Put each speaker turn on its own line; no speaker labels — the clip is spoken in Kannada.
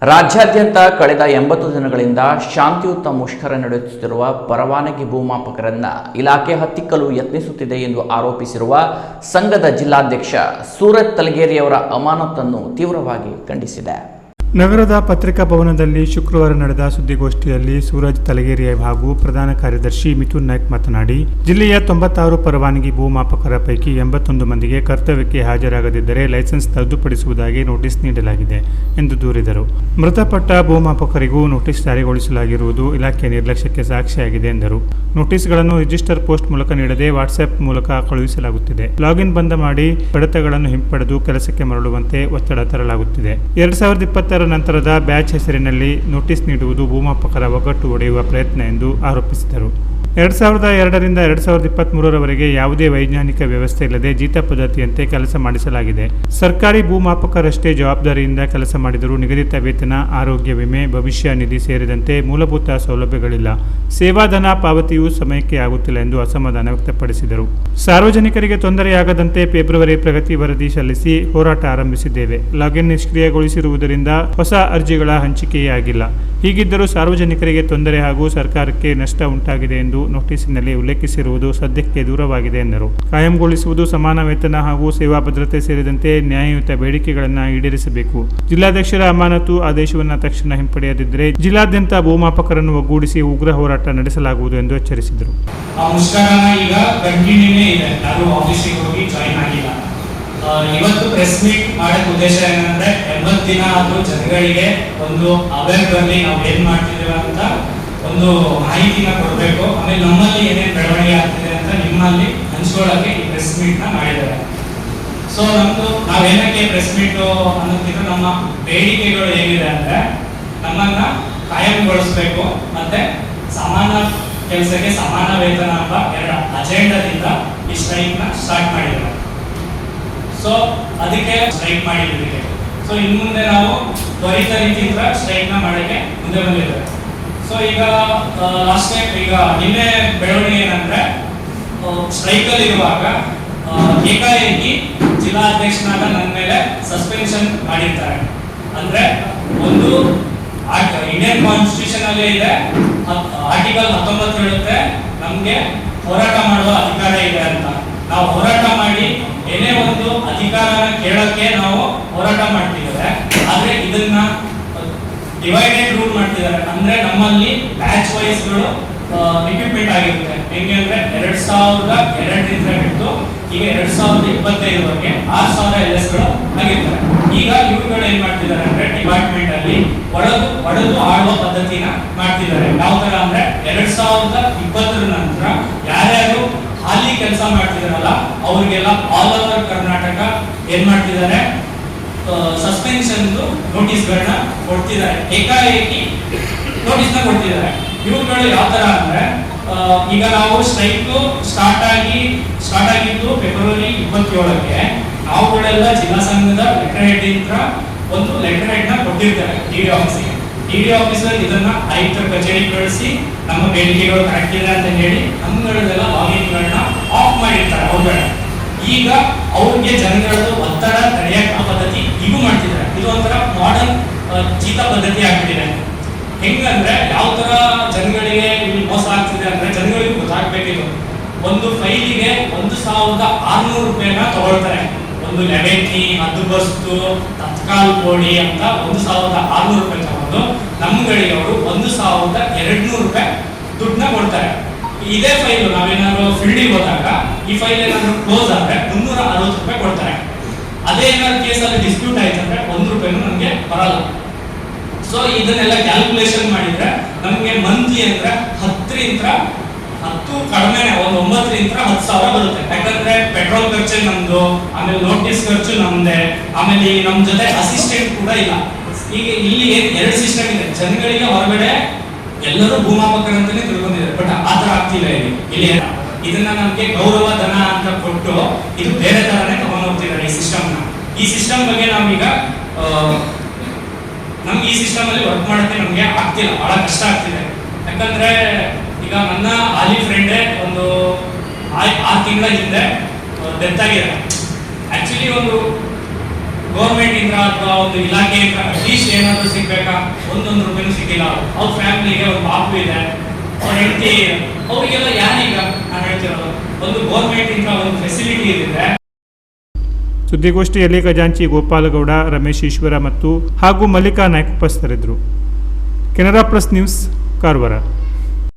ರಾಜ್ಯಾದ್ಯಂತ ಕಳೆದ 80 ದಿನಗಳಿಂದ ಶಾಂತಿಯುತ ಮುಷ್ಕರ ನಡೆಸುತ್ತಿರುವ ಪರವಾನಗಿ ಭೂಮಾಪಕರನ್ನ ಇಲಾಖೆ ಹತ್ತಿಕ್ಕಲು ಯತ್ನಿಸುತ್ತಿದೆ ಎಂದು ಆರೋಪಿಸಿರುವ ಸಂಘದ ಜಿಲ್ಲಾಧ್ಯಕ್ಷ ಸೂರಜ್ ತಲಗೇರಿಯವರ ಅಮಾನತನ್ನು ತೀವ್ರವಾಗಿ ಖಂಡಿಸಿದೆ.
ನಗರದ ಪತ್ರಿಕಾ ಭವನದಲ್ಲಿ ಶುಕ್ರವಾರ ನಡೆದ ಸುದ್ದಿಗೋಷ್ಠಿಯಲ್ಲಿ ಸೂರಜ್ ತಲಗೇರಿ ಹಾಗೂ ಪ್ರಧಾನ ಕಾರ್ಯದರ್ಶಿ ಮಿಥುನ್ ನಾಯ್ಕ್ ಮಾತನಾಡಿ, ಜಿಲ್ಲೆಯ 96 ಪರವಾನಗಿ ಭೂಮಾಪಕರ ಪೈಕಿ 81 ಮಂದಿಗೆ ಕರ್ತವ್ಯಕ್ಕೆ ಹಾಜರಾಗದಿದ್ದರೆ ಲೈಸೆನ್ಸ್ ರದ್ದುಪಡಿಸುವುದಾಗಿ ನೋಟಿಸ್ ನೀಡಲಾಗಿದೆ ಎಂದು ದೂರಿದರು. ಮೃತಪಟ್ಟ ಭೂಮಾಪಕರಿಗೂ ನೋಟಿಸ್ ಜಾರಿಗೊಳಿಸಲಾಗಿರುವುದು ಇಲಾಖೆ ನಿರ್ಲಕ್ಷ್ಯಕ್ಕೆ ಸಾಕ್ಷಿಯಾಗಿದೆ ಎಂದರು. ನೋಟಿಸ್ಗಳನ್ನು ರಿಜಿಸ್ಟರ್ ಪೋಸ್ಟ್ ಮೂಲಕ ನೀಡದೆ ವಾಟ್ಸ್ಆಪ್ ಮೂಲಕ ಕಳುಹಿಸಲಾಗುತ್ತಿದೆ. ಲಾಗಿನ್ ಬಂದ್ ಮಾಡಿ ಕಡತಗಳನ್ನು ಹಿಂಪಡೆದು ಕೆಲಸಕ್ಕೆ ಮರಳುವಂತೆ ಒತ್ತಡ ತರಲಾಗುತ್ತಿದೆ. 2020 ನಂತರದ ಬ್ಯಾಚ್ ಹೆಸರಿನಲ್ಲಿ ನೋಟಿಸ್ ನೀಡುವುದು ಭೂಮಾಪಕರ ಒಗ್ಗಟ್ಟು ಒಡೆಯುವ ಪ್ರಯತ್ನ ಎಂದು ಆರೋಪಿಸಿದರು. 2002ರಿಂದ 2023ರವರೆಗೆ ಯಾವುದೇ ವೈಜ್ಞಾನಿಕ ವ್ಯವಸ್ಥೆ ಇಲ್ಲದೆ ಜೀತ ಪದ್ಧತಿಯಂತೆ ಕೆಲಸ ಮಾಡಿಸಲಾಗಿದೆ. ಸರ್ಕಾರಿ ಭೂಮಾಪಕರಷ್ಟೇ ಜವಾಬ್ದಾರಿಯಿಂದ ಕೆಲಸ ಮಾಡಿದರೂ ನಿಗದಿತ ವೇತನ, ಆರೋಗ್ಯ ವಿಮೆ, ಭವಿಷ್ಯ ನಿಧಿ ಸೇರಿದಂತೆ ಮೂಲಭೂತ ಸೌಲಭ್ಯಗಳಿಲ್ಲ. ಸೇವಾಧನ ಪಾವತಿಯೂ ಸಮಯಕ್ಕೆ ಆಗುತ್ತಿಲ್ಲ ಎಂದು ಅಸಮಾಧಾನ ವ್ಯಕ್ತಪಡಿಸಿದರು. ಸಾರ್ವಜನಿಕರಿಗೆ ತೊಂದರೆಯಾಗದಂತೆ ಫೆಬ್ರವರಿ ಪ್ರಗತಿ ವರದಿ ಸಲ್ಲಿಸಿ ಹೋರಾಟ ಆರಂಭಿಸಿದ್ದೇವೆ. ಲಾಗಿನ್ ನಿಷ್ಕ್ರಿಯಗೊಳಿಸಿರುವುದರಿಂದ ಹೊಸ ಅರ್ಜಿಗಳ ಹಂಚಿಕೆಯೇ ಆಗಿಲ್ಲ. ಹೀಗಿದ್ದರೂ ಸಾರ್ವಜನಿಕರಿಗೆ ತೊಂದರೆ ಹಾಗೂ ಸರ್ಕಾರಕ್ಕೆ ನಷ್ಟ ಉಂಟಾಗಿದೆ ಎಂದು ನೋಟಿಸಿನಲ್ಲಿ ಉಲ್ಲೇಖಿಸಿರುವುದು ಸದ್ಯಕ್ಕೆ ದೂರವಾಗಿದೆ ಎಂದರು. ಕಾಯಂಗೊಳಿಸುವುದು, ಸಮಾನ ವೇತನ ಹಾಗೂ ಸೇವಾ ಭದ್ರತೆ ಸೇರಿದಂತೆ ನ್ಯಾಯಯುತ ಬೇಡಿಕೆಗಳನ್ನು ಈಡೇರಿಸಬೇಕು. ಜಿಲ್ಲಾಧ್ಯಕ್ಷರ ಅಮಾನತು ಆದೇಶವನ್ನು ತಕ್ಷಣ ಹಿಂಪಡೆಯದಿದ್ದರೆ ಜಿಲ್ಲಾದ್ಯಂತ ಭೂಮಾಪಕರನ್ನು ಒಗ್ಗೂಡಿಸಿ ಉಗ್ರ ಹೋರಾಟ ನಡೆಸಲಾಗುವುದು ಎಂದು ಎಚ್ಚರಿಸಿದರು.
ಇವತ್ತು ಪ್ರೆಸ್ ಮೀಟ್ ಮಾಡಕ್ ಉದ್ದೇಶ ಏನಂದ್ರೆ 80 ದಿನ ಆದ್ರೂ ಜನಗಳಿಗೆ ಒಂದು ಅವೇರ್ ಬರಲಿ, ನಾವು ಏನ್ ಮಾಡ್ತಿದ್ದೇವೆ ಅಂತ ಒಂದು ಮಾಹಿತಿನ ಕೊಡಬೇಕು. ಆಮೇಲೆ ನಮ್ಮಲ್ಲಿ ಏನೇನು ಬೆಳವಣಿಗೆ ಆಗ್ತಿದೆ ಅಂತ ನಿಮ್ಮಲ್ಲಿ ಹಂಚ್ಕೊಳ್ಳಕ್ಕೆ ಈ ಪ್ರೆಸ್ ಮೀಟ್ ನ ಮಾಡಿದ್ದಾರೆ. ಸೊ ನಾವೇನಕ್ಕೆ ಪ್ರೆಸ್ ಮೀಟ್ ಅನ್ನೋದಕ್ಕಿಂತ ನಮ್ಮ ಬೇಡಿಕೆಗಳು ಏನಿದೆ ಅಂದ್ರೆ ನಮ್ಮನ್ನ ಕಾಯಂಗೊಳಿಸಬೇಕು, ಮತ್ತೆ ಸಮಾನ ಕೆಲಸಕ್ಕೆ ಸಮಾನ ವೇತನ ಎಂಬ 2 ಅಜೆಂಡಾದಿಂದ ಈ ಸ್ಟ್ರೈಕ್ ನ ಸ್ಟಾರ್ಟ್ ಮಾಡಿದ್ದಾರೆ. ಸೊ ಅದಕ್ಕೆ ಸ್ಟ್ರೈಕ್ ಮಾಡಿದ್ದೀವಿ. ಸೊ ಇನ್ನು ಮುಂದೆ ನಾವು ತ್ವರಿತ ರೀತಿಯಿಂದ ಸ್ಟ್ರೈಕ್ ನ ಮಾಡಕ್ಕೆ ಮುಂದೆ ಬಂದಿದ್ದೇವೆ. ಸೊ ಈಗ ಲಾಸ್ಟ್ ಟೈಮ್ ಈಗ ನಿನ್ನೆ ಬೆಳವಣಿಗೆ ಏನಂದ್ರೆ ಸ್ಟ್ರೈಕ್ ಅಲ್ಲಿ ಇರುವಾಗ ಏಕಾಏಕಿ ಜಿಲ್ಲಾಧ್ಯಕ್ಷನಾದ ನನ್ನ ಮೇಲೆ ಸಸ್ಪೆನ್ಷನ್ ಮಾಡಿರ್ತಾರೆ. ಅಂದ್ರೆ ಒಂದು ಇಂಡಿಯನ್ ಕಾನ್ಸ್ಟಿಟ್ಯೂಷನ್ ಅಲ್ಲಿ ಇದೆ, ಆರ್ಟಿಕಲ್ 19 ಹೇಳುತ್ತೆ ನಮ್ಗೆ ಹೋರಾಟ ಮಾಡುವ ಅಧಿಕಾರ ಇದೆ ಅಂತ. ನಾವು ಹೋರಾಟ ಮಾಡಿ ಏನೇ ಒಂದು ಅಧಿಕಾರನ ಕೇಳಕ್ಕೆ ನಾವು ಹೋರಾಟ ಮಾಡ್ತಿದ್ದಾರೆ. ಆದ್ರೆ ಇದನ್ನ ಡಿವೈಡೆಡ್ ರೂಲ್ ಮಾಡ್ತಿದ್ದಾರೆ. ಅಂದ್ರೆ ನಮ್ಮಲ್ಲಿ ಬ್ಯಾಚ್ ವೈಸ್ ಗಳು ರಿಕ್ರೂಟ್ಮೆಂಟ್ ಆಗಿರುತ್ತೆ. ಹೆಂಗೆ ಅಂದ್ರೆ 2002ರಿಂದ ಹಿಡಿದು ಈಗ 2025ವರೆಗೆ 6000 LS ಗಳು ಆಗಿರ್ತಾರೆ. ಈಗ ಇವುಗಳು ಏನ್ ಮಾಡ್ತಿದ್ದಾರೆ ಅಂದ್ರೆ ಡಿಪಾರ್ಟ್ಮೆಂಟ್ ಅಲ್ಲಿ ಒಡೆದು ಆಳುವ ಪದ್ಧತಿನ ಮಾಡ್ತಿದ್ದಾರೆ. ಯಾವ ತರ ಅಂದ್ರೆ 2020 ನಂತರ ಯಾರ್ಯಾರು ಹಾಲಿ ಕೆಲಸ ಮಾಡ್ತಿದಾರಲ್ಲ ಅವ್ರಿಗೆಲ್ಲ ಆಲ್ ಓವರ್ ಕರ್ನಾಟಕ ಏನ್ ಮಾಡ್ತಿದ್ದಾರೆ, ಸಸ್ಪೆನ್ಷನ್ ನೋಟಿಸ್ಗಳನ್ನ ಕೊಡ್ತಿದ್ದಾರೆ. ಏಕಾಏಕಿ ನೋಟಿಸ್ ನ ಕೊಡ್ತಿದ್ದಾರೆ. ಇವುಗಳು ಯಾವ ತರ ಅಂದ್ರೆ ಈಗ ನಾವು ಸ್ಟ್ರೈಕ್ ಸ್ಟಾರ್ಟ್ ಆಗಿದ್ದು ಫೆಬ್ರವರಿ 27ಕ್ಕೆ ನಾವುಗಳೆಲ್ಲ ಜಿಲ್ಲಾ ಸಂಘದ ಲೆಟರ್ ಹೆಡ್ ಇಂದ ಒಂದು ಲೆಟರ್ ಹೆಡ್ ನ ಕೊಟ್ಟಿರ್ತಾರೆ ಡಿಡಿ ಆಫೀಸಿಗೆ. ಡಿಡಿ ಆಫೀಸರ್ ಇದನ್ನ ಆಯುಕ್ತರ ಕಚೇರಿಗೆ ಕಳಿಸಿ ನಮ್ಮ ಬೇಡಿಕೆಗಳು ಕರೆಕ್ಟ್ ಇದೆ ಅಂತ ಹೇಳಿ ನಮ್ಮಗಳನ್ನೆಲ್ಲ ಲಾಗಿನ್ಗಳನ್ನ ಆಫ್ ಮಾಡಿರ್ತಾರೆ ಅವ್ರುಗಳ. ಈಗ ಅವ್ರಿಗೆ ಜನಗಳದ್ದು ಒತ್ತಡ ತಡೆಯಕ ಪದ್ಧತಿ ಇದು ಮಾಡ್ತಿದ್ದಾರೆ. ಇದು ಒಂಥರ ಮಾಡರ್ನ್ ಜೀತ ಪದ್ಧತಿ ಆಗ್ಬಿಟ್ಟಿದೆ. ಹೆಂಗಂದ್ರೆ ಯಾವ ತರ ಜನಗಳಿಗೆ ಇಲ್ಲಿ ಮೋಸ ಆಗ್ತಿದೆ ಅಂದ್ರೆ ಜನಗಳಿಗೆ ಗೊತ್ತಾಗ್ಬೇಕಿದು. ಒಂದು ಫೈಲಿಗೆ 1600 ರೂಪಾಯಿನ ತಗೊಳ್ತಾರೆ. ಒಂದು ಲೆವೆಂಟಿ, ಹದ್ದುಬಸ್ತು, ತತ್ಕಾಲ್ ಕೋಡಿ ಅಂತ 1600 ರೂಪಾಯಿ ತಗೊಂಡು ನಮ್ಗಳಿಗೆ ಅವರು 1200 ರೂಪಾಯಿ ದುಡ್ಡನ್ನ ಕೊಡ್ತಾರೆ. ಇದೇ ಫೈಲ್ ನಾವೇನಾದ್ರು ಫೀಲ್ಡಿಗೆ ಹೋದಾಗ ಈ ಫೈಲ್ ಏನಾದ್ರು ಕ್ಲೋಸ್ ಆದ್ರೆ 360 ರೂಪಾಯಿ ಕೊಡ್ತಾರೆ. ಅದೇ ಏನಾದ್ರು ಕೇಸಲ್ಲಿ ಡಿಸ್ಪ್ಯೂಟ್ ಆಯ್ತು ಅಂದ್ರೆ 1 ರೂಪಾಯಿನೂ ನಮ್ಗೆ ಬರಲ್ಲ. ಸೊ ಇದನ್ನೆಲ್ಲ ಕ್ಯಾಲ್ಕುಲೇಷನ್ ಮಾಡಿದ್ರೆ ನಮ್ಗೆ ಮಂತ್ಲಿ ಅಂದ್ರೆ 10 ಕಡಿಮೆ, ಒಂದು 9ರಿಂದ 10,000 ಬರುತ್ತೆ. ಯಾಕಂದ್ರೆ ಪೆಟ್ರೋಲ್ ಖರ್ಚು ನಮ್ದು, ಆಮೇಲೆ ನೋಟಿಸ್ ಖರ್ಚು ನಮ್ದೆ, ಆಮೇಲೆ ನಮ್ ಜೊತೆ ಅಸಿಸ್ಟೆಂಟ್ ಕೂಡ ಇಲ್ಲ. ಈಗ ಇಲ್ಲಿ 2 ಸಿಸ್ಟಮ್ ಇದೆ. ಜನಗಳಿಗೆ ಹೊರಗಡೆ ಎಲ್ಲರೂ ಭೂಮಾಪಕರಂತಾನೆ ತಿಳ್ಕೊಂಡಿದ್ದಾರೆ, ಬಟ್ ಆತರ ಆಗ್ತಿಲ್ಲ ಇಲ್ಲಿ. ಇದನ್ನ ನಮ್ಗೆ ಗೌರವ ಧನ ಅಂತ ಕೊಟ್ಟು ಇದು ಬೇರೆ ತರನೇ ತಗೊಂಡು ಹೋಗ್ತಿದ್ದಾರೆ ಈ ಸಿಸ್ಟಮ್ ನ. ಈ ಸಿಸ್ಟಮ್ ಬಗ್ಗೆ ನಾವೀಗ ನಮ್ಗೆ ಈ ಸಿಸ್ಟಮ್ ಅಲ್ಲಿ ವರ್ಕ್ ಮಾಡಕ್ಕೆ ನಮ್ಗೆ ಆಗ್ತಿಲ್ಲ, ಬಹಳ ಕಷ್ಟ ಆಗ್ತಿದೆ. ಯಾಕಂದ್ರೆ ಈಗ ನನ್ನ ಹಾಲಿ ಫ್ರೆಂಡೇ ಒಂದು 6 ತಿಂಗಳ ಹಿಂದೆ ಡೆತ್ ಆಗಿದೆ. ಆಕ್ಚುಲಿ ಒಂದು ಗೌರ್ಮೆಂಟ್ ಇಂದ ಅಥವಾ ಒಂದು ಇಲಾಖೆಯಿಂದ ಅಟ್ಲೀಸ್ಟ್ ಏನಾದರೂ ಸಿಗ್ಬೇಕಾ, ಒಂದೊಂದು ರೂಪಾಯಿನೂ ಸಿಕ್ಕಿಲ್ಲ. ಅವ್ರ ಫ್ಯಾಮಿಲಿಗೆ ಒಂದು ಪಾಪು ಇದೆ, ಅವ್ರ ಹೆಂಡತಿ, ಅವರಿಗೆಲ್ಲ ಯಾರೀಗ ನಾನು ಹೇಳ್ತಿರೋದು, ಒಂದು ಗೌರ್ಮೆಂಟ್ ಇಂದ ಒಂದು ಫೆಸಿಲಿಟಿ ಇದೆ.
ಸುದ್ದಿಗೋಷ್ಠಿಯಲ್ಲಿ ಖಜಾಂಚಿ ಗೋಪಾಲಗೌಡ, ರಮೇಶ್ ಈಶ್ವರ ಹಾಗೂ ಮಲ್ಲಿಕಾ ನಾಯ್ಕ ಉಪಸ್ಥಿತರಿದ್ದರು. Canara plus news, Karwar.